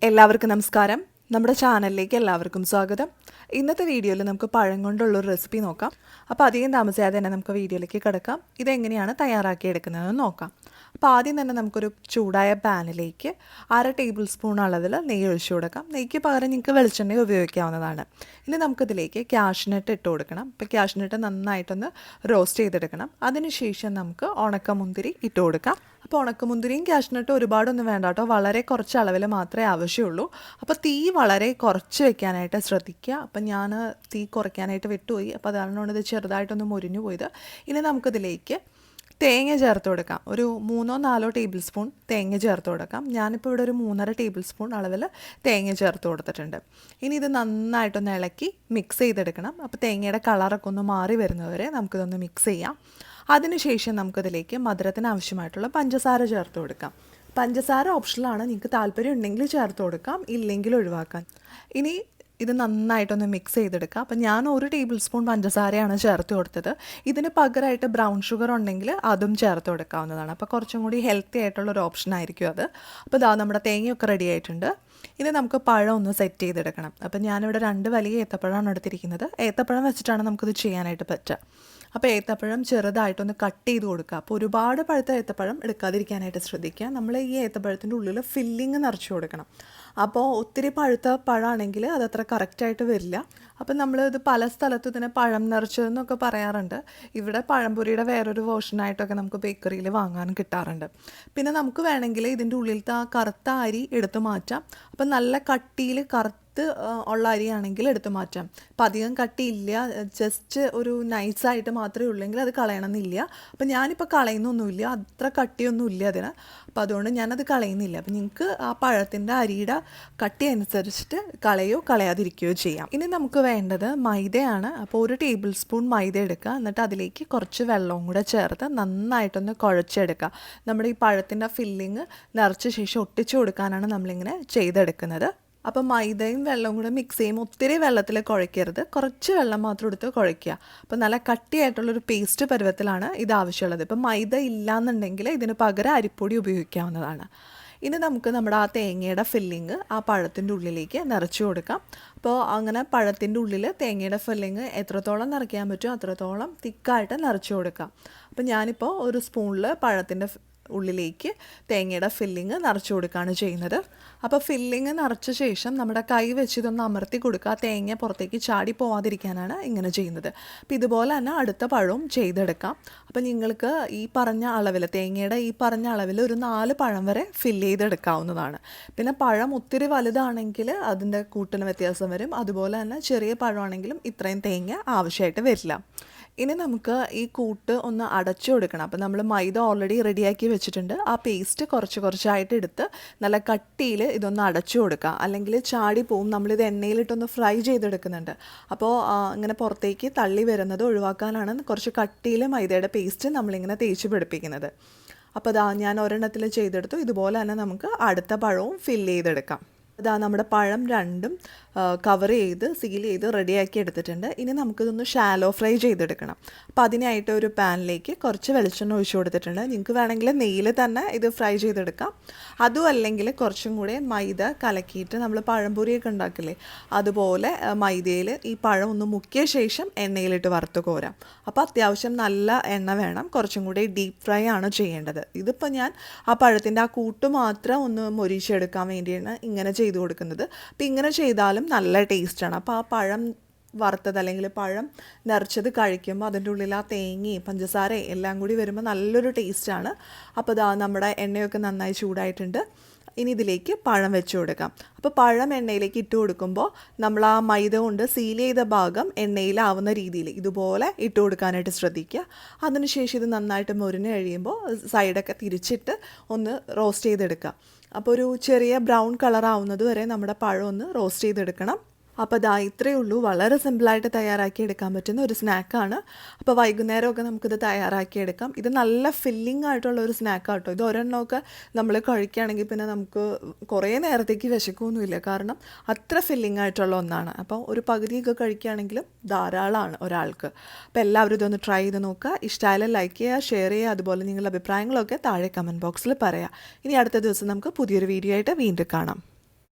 എല്ലാവർക്കും നമസ്കാരം. നമ്മുടെ ചാനലിലേക്ക് എല്ലാവർക്കും സ്വാഗതം. ഇന്നത്തെ വീഡിയോയിൽ നമുക്ക് പഴം കൊണ്ടുള്ളൊരു റെസിപ്പി നോക്കാം. അപ്പോൾ അധികം താമസിയാതെ തന്നെ നമുക്ക് വീഡിയോയിലേക്ക് കിടക്കാം. ഇതെങ്ങനെയാണ് തയ്യാറാക്കിയെടുക്കുന്നതെന്ന് നോക്കാം. അപ്പോൾ ആദ്യം തന്നെ നമുക്കൊരു ചൂടായ പാനിലേക്ക് 1/2 ടേബിൾ സ്പൂൺ അളവിൽ നെയ്യ് ഒഴിച്ചു കൊടുക്കാം. നെയ്യ്ക്ക് പകരം നിങ്ങൾക്ക് വെളിച്ചെണ്ണ ഉപയോഗിക്കാവുന്നതാണ്. ഇനി നമുക്കിതിലേക്ക് ക്യാഷ്നട്ട് ഇട്ട് കൊടുക്കണം. അപ്പോൾ ക്യാഷ്നട്ട് നന്നായിട്ടൊന്ന് റോസ്റ്റ് ചെയ്തെടുക്കണം. അതിനുശേഷം നമുക്ക് ഉണക്കമുന്തിരി ഇട്ട് കൊടുക്കാം. അപ്പോൾ ഉണക്കമുന്തിരിയും ക്യാഷ്നട്ടും ഒരുപാടൊന്നും വേണ്ട കേട്ടോ, വളരെ കുറച്ച് അളവിൽ മാത്രമേ ആവശ്യമുള്ളൂ. അപ്പോൾ തീ വളരെ കുറച്ച് വെക്കാനായിട്ട് ശ്രദ്ധിക്കുക. അപ്പം ഞാൻ തീ കുറയ്ക്കാനായിട്ട് വിട്ടുപോയി, അപ്പോൾ അതാണ് ഇത് ചെറുതായിട്ടൊന്ന് മുരിഞ്ഞു പോയത്. ഇനി നമുക്കിതിലേക്ക് തേങ്ങ ചേർത്ത് കൊടുക്കാം. ഒരു 3-4 ടേബിൾ സ്പൂൺ തേങ്ങ ചേർത്ത് കൊടുക്കാം. ഞാനിപ്പോൾ ഇവിടെ ഒരു 3.5 ടേബിൾ സ്പൂൺ അളവിൽ തേങ്ങ ചേർത്ത് കൊടുത്തിട്ടുണ്ട്. ഇനി ഇത് നന്നായിട്ടൊന്ന് ഇളക്കി മിക്സ് ചെയ്തെടുക്കണം. അപ്പോൾ തേങ്ങയുടെ കളറൊക്കെ ഒന്ന് മാറി വരുന്നവരെ നമുക്കിതൊന്ന് മിക്സ് ചെയ്യാം. അതിനുശേഷം നമുക്കിതിലേക്ക് മധുരത്തിന് ആവശ്യമായിട്ടുള്ള പഞ്ചസാര ചേർത്ത് കൊടുക്കാം. പഞ്ചസാര ഓപ്ഷനിലാണ്, നിങ്ങൾക്ക് താല്പര്യം ഉണ്ടെങ്കിൽ ചേർത്ത് കൊടുക്കാം, ഇല്ലെങ്കിൽ ഒഴിവാക്കാൻ. ഇനി ഇത് നന്നായിട്ടൊന്ന് മിക്സ് ചെയ്തെടുക്കുക. അപ്പം ഞാൻ 1 ടേബിൾ സ്പൂൺ പഞ്ചസാരയാണ് ചേർത്ത് കൊടുത്തത്. ഇതിന് പകരമായിട്ട് ബ്രൗൺ ഷുഗർ ഉണ്ടെങ്കിൽ അതും ചേർത്ത് കൊടുക്കാവുന്നതാണ്. അപ്പോൾ കുറച്ചും കൂടി ഹെൽത്തി ആയിട്ടുള്ളൊരു ഓപ്ഷൻ ആയിരിക്കും അത്. അപ്പോൾ ഇതാ നമ്മുടെ തേങ്ങയൊക്കെ റെഡി ആയിട്ടുണ്ട്. ഇനി നമുക്ക് പഴം ഒന്ന് സെറ്റ് ചെയ്തെടുക്കണം. അപ്പം ഞാനിവിടെ 2 വലിയ ഏത്തപ്പഴമാണ് എടുത്തിരിക്കുന്നത്. ഏത്തപ്പഴം വെച്ചിട്ടാണ് നമുക്കിത് ചെയ്യാനായിട്ട് പറ്റുക. അപ്പോൾ ഏത്തപ്പഴം ചെറുതായിട്ടൊന്ന് കട്ട് ചെയ്ത് കൊടുക്കുക. അപ്പോൾ ഒരുപാട് പഴുത്ത ഏത്തപ്പഴം എടുക്കാതിരിക്കാനായിട്ട് ശ്രദ്ധിക്കുക. നമ്മൾ ഈ ഏത്തപ്പഴത്തിൻ്റെ ഉള്ളിൽ ഫില്ലിങ് നിറച്ച് കൊടുക്കണം. അപ്പോൾ ഒത്തിരി പഴുത്ത പഴമാണെങ്കിൽ അതത്ര കറക്റ്റായിട്ട് വരില്ല. അപ്പം നമ്മൾ ഇത് പല സ്ഥലത്തും ഇതിനെ പഴം നിറച്ചതെന്നൊക്കെ പറയാറുണ്ട്. ഇവിടെ പഴംപൊരിയുടെ വേറൊരു വേർഷനായിട്ടൊക്കെ നമുക്ക് ബേക്കറിയിൽ വാങ്ങാൻ കിട്ടാറുണ്ട്. പിന്നെ നമുക്ക് വേണമെങ്കിൽ ഇതിൻ്റെ ഉള്ളിലത്തെ ആ കറുത്ത അരി എടുത്ത് മാറ്റാം. അപ്പം നല്ല കട്ടിയിൽ ഉള്ള അരിയാണെങ്കിൽ എടുത്ത് മാറ്റാം. അപ്പം അധികം കട്ടിയില്ല, ജസ്റ്റ് ഒരു നൈസായിട്ട് മാത്രമേ ഉള്ളെങ്കിൽ അത് കളയണമെന്നില്ല. അപ്പം ഞാനിപ്പോൾ കളയുന്നൊന്നുമില്ല, അത്ര കട്ടിയൊന്നുമില്ല അതിന്. അപ്പം അതുകൊണ്ട് ഞാനത് കളയുന്നില്ല. അപ്പം നിങ്ങൾക്ക് ആ പഴത്തിൻ്റെ അരിയുടെ കട്ടി അനുസരിച്ചിട്ട് കളയാതിരിക്കുകയോ ചെയ്യാം. ഇനി നമുക്ക് വേണ്ടത് മൈദയാണ്. അപ്പോൾ 1 ടേബിൾ സ്പൂൺ മൈദ എടുക്കുക. എന്നിട്ട് അതിലേക്ക് കുറച്ച് വെള്ളവും കൂടെ ചേർത്ത് നന്നായിട്ടൊന്ന് കുഴച്ചെടുക്കുക. നമ്മുടെ ഈ പഴത്തിൻ്റെ ഫില്ലിങ് നിറച്ച ശേഷം ഒട്ടിച്ചു കൊടുക്കാനാണ് നമ്മളിങ്ങനെ ചെയ്തെടുക്കുന്നത്. അപ്പോൾ മൈദയും വെള്ളവും കൂടെ മിക്സ് ചെയ്യുമ്പോൾ ഒത്തിരി വെള്ളത്തിൽ കുഴയ്ക്കരുത്, കുറച്ച് വെള്ളം മാത്രം എടുത്ത് കുഴയ്ക്കുക. അപ്പോൾ നല്ല കട്ടിയായിട്ടുള്ളൊരു പേസ്റ്റ് പരുവത്തിലാണ് ഇത് ആവശ്യമുള്ളത്. ഇപ്പം മൈദ ഇല്ലയെന്നുണ്ടെങ്കിൽ ഇതിന് പകരം അരിപ്പൊടി ഉപയോഗിക്കാവുന്നതാണ്. ഇനി നമുക്ക് നമ്മുടെ ആ തേങ്ങയുടെ ഫില്ലിങ് ആ പഴത്തിൻ്റെ ഉള്ളിലേക്ക് നിറച്ച് കൊടുക്കാം. അപ്പോൾ അങ്ങനെ പഴത്തിൻ്റെ ഉള്ളിൽ തേങ്ങയുടെ ഫില്ലിങ് എത്രത്തോളം നിറയ്ക്കാൻ പറ്റുമോ അത്രത്തോളം തിക്കായിട്ട് നിറച്ച് കൊടുക്കാം. അപ്പോൾ ഞാനിപ്പോൾ ഒരു സ്പൂണിൽ പഴത്തിൻ്റെ ഉള്ളിലേക്ക് തേങ്ങയുടെ ഫില്ലിങ് നിറച്ച് കൊടുക്കുകയാണ് ചെയ്യുന്നത്. അപ്പോൾ ഫില്ലിങ് നിറച്ച ശേഷം നമ്മുടെ കൈ വെച്ച് ഇതൊന്ന് അമർത്തി കൊടുക്കുക. തേങ്ങ പുറത്തേക്ക് ചാടി പോവാതിരിക്കാനാണ് ഇങ്ങനെ ചെയ്യുന്നത്. അപ്പോൾ ഇതുപോലെ തന്നെ അടുത്ത പഴവും ചെയ്തെടുക്കാം. അപ്പോൾ നിങ്ങൾക്ക് ഈ പറഞ്ഞ അളവിൽ, തേങ്ങയുടെ ഈ പറഞ്ഞ അളവിൽ ഒരു 4 പഴം വരെ ഫില്ല് ചെയ്തെടുക്കാവുന്നതാണ്. പിന്നെ പഴം ഒത്തിരി വലുതാണെങ്കിൽ അതിൻ്റെ കൂട്ടിന് വ്യത്യാസം വരും. അതുപോലെ തന്നെ ചെറിയ പഴമാണെങ്കിലും ഇത്രയും തേങ്ങ ആവശ്യമായിട്ട് വരില്ല. ഇനി നമുക്ക് ഈ കൂട്ട് ഒന്ന് അടച്ചു കൊടുക്കണം. അപ്പോൾ നമ്മൾ മൈദ ഓൾറെഡി റെഡിയാക്കി വെച്ചിട്ടുണ്ട്. ആ പേസ്റ്റ് കുറച്ചായിട്ട് എടുത്ത് നല്ല കട്ടിയിൽ ഇതൊന്ന് അടച്ചു കൊടുക്കുക, അല്ലെങ്കിൽ ചാടി പോവും. നമ്മളിത് എണ്ണയിലിട്ടൊന്ന് ഫ്രൈ ചെയ്തെടുക്കുന്നുണ്ട്. അപ്പോൾ ഇങ്ങനെ പുറത്തേക്ക് തള്ളി വരുന്നത് ഒഴിവാക്കാനാണ് കുറച്ച് കട്ടിയിൽ മൈദയുടെ പേസ്റ്റ് നമ്മളിങ്ങനെ തേച്ച് പിടിപ്പിക്കുന്നത്. അപ്പോൾ അതാ ഞാൻ ഒരെണ്ണത്തിൽ ചെയ്തെടുത്തു. ഇതുപോലെ തന്നെ നമുക്ക് അടുത്ത പഴവും ഫില്ല് ചെയ്തെടുക്കാം. അതാ നമ്മുടെ പഴം രണ്ടും കവർ ചെയ്ത് സീൽ ചെയ്ത് റെഡിയാക്കി എടുത്തിട്ടുണ്ട്. ഇനി നമുക്കിതൊന്ന് ഷാലോ ഫ്രൈ ചെയ്തെടുക്കണം. അപ്പോൾ അതിനായിട്ട് ഒരു പാനിലേക്ക് കുറച്ച് വെളിച്ചെണ്ണ ഒഴിച്ചു കൊടുത്തിട്ടുണ്ട്. നിങ്ങൾക്ക് വേണമെങ്കിൽ നെയ്യിൽ തന്നെ ഇത് ഫ്രൈ ചെയ്തെടുക്കാം. അതും അല്ലെങ്കിൽ കുറച്ചും കൂടെ മൈദ കലക്കിയിട്ട് നമ്മൾ പഴംപൊരിയൊക്കെ ഉണ്ടാക്കില്ലേ, അതുപോലെ മൈദയിൽ ഈ പഴം ഒന്ന് മുക്കിയ ശേഷം എണ്ണയിലിട്ട് വറുത്ത് കോരാം. അപ്പോൾ അത്യാവശ്യം നല്ല എണ്ണ വേണം, കുറച്ചും കൂടി ഡീപ്പ് ഫ്രൈ ആണ് ചെയ്യേണ്ടത്. ഇതിപ്പോൾ ഞാൻ ആ പഴത്തിൻ്റെ ആ കൂട്ട് മാത്രം ഒന്ന് മൊരിച്ചെടുക്കാൻ വേണ്ടിയാണ് ഇങ്ങനെ ചെയ്ത് കൊടുക്കുന്നത്. അപ്പോൾ ഇങ്ങനെ ചെയ്താലും നല്ല ടേസ്റ്റാണ്. അപ്പോൾ ആ പഴം വറുത്തത് അല്ലെങ്കിൽ പഴം നിറച്ചത് കഴിക്കുമ്പോൾ അതിൻ്റെ ഉള്ളിൽ ആ തേങ്ങയും പഞ്ചസാരയും എല്ലാം കൂടി വരുമ്പോൾ നല്ലൊരു ടേസ്റ്റാണ്. അപ്പോൾ ഇതാ നമ്മുടെ എണ്ണയൊക്കെ നന്നായി ചൂടായിട്ടുണ്ട്. ഇനി ഇതിലേക്ക് പഴം വെച്ച് കൊടുക്കാം. അപ്പോൾ പഴം എണ്ണയിലേക്ക് ഇട്ട് കൊടുക്കുമ്പോൾ നമ്മൾ ആ മൈദ കൊണ്ട് സീൽ ചെയ്ത ഭാഗം എണ്ണയിലാവുന്ന രീതിയിൽ ഇതുപോലെ ഇട്ട് കൊടുക്കാനായിട്ട് ശ്രദ്ധിക്കുക. അതിനുശേഷം ഇത് നന്നായിട്ട് മുരിഞ്ഞ് കഴിയുമ്പോൾ സൈഡൊക്കെ തിരിച്ചിട്ട് ഒന്ന് റോസ്റ്റ് ചെയ്തെടുക്കുക. അപ്പോൾ ഒരു ചെറിയ ബ്രൗൺ കളർ ആവുന്നത് വരെ നമ്മുടെ പഴം ഒന്ന് റോസ്റ്റ് ചെയ്തെടുക്കണം. അപ്പോൾ ഇതാ ഇത്രയേ ഉള്ളൂ. വളരെ സിമ്പിളായിട്ട് തയ്യാറാക്കി എടുക്കാൻ പറ്റുന്ന ഒരു സ്നാക്കാണ്. അപ്പോൾ വൈകുന്നേരമൊക്കെ നമുക്കിത് തയ്യാറാക്കിയെടുക്കാം. ഇത് നല്ല ഫില്ലിംഗ് ആയിട്ടുള്ള ഒരു സ്നാക്കാണ് കേട്ടോ. ഇത് ഒരെണ്ണമൊക്കെ നമ്മൾ കഴിക്കുകയാണെങ്കിൽ പിന്നെ നമുക്ക് കുറേ നേരത്തേക്ക് വിശക്കൊന്നുമില്ല, കാരണം അത്ര ഫില്ലിംഗ് ആയിട്ടുള്ള ഒന്നാണ്. അപ്പോൾ ഒരു പകുതിയൊക്കെ കഴിക്കുകയാണെങ്കിലും ധാരാളമാണ് ഒരാൾക്ക്. അപ്പോൾ എല്ലാവരും ഇതൊന്ന് ട്രൈ ചെയ്ത് നോക്കുക. ഇഷ്ടമായാലും ലൈക്ക് ചെയ്യുക, ഷെയർ ചെയ്യുക. അതുപോലെ നിങ്ങളുടെ അഭിപ്രായങ്ങളൊക്കെ താഴെ കമൻറ്റ് ബോക്സിൽ പറയുക. ഇനി അടുത്ത ദിവസം നമുക്ക് പുതിയൊരു വീഡിയോ ആയിട്ട് വീണ്ടും കാണാം.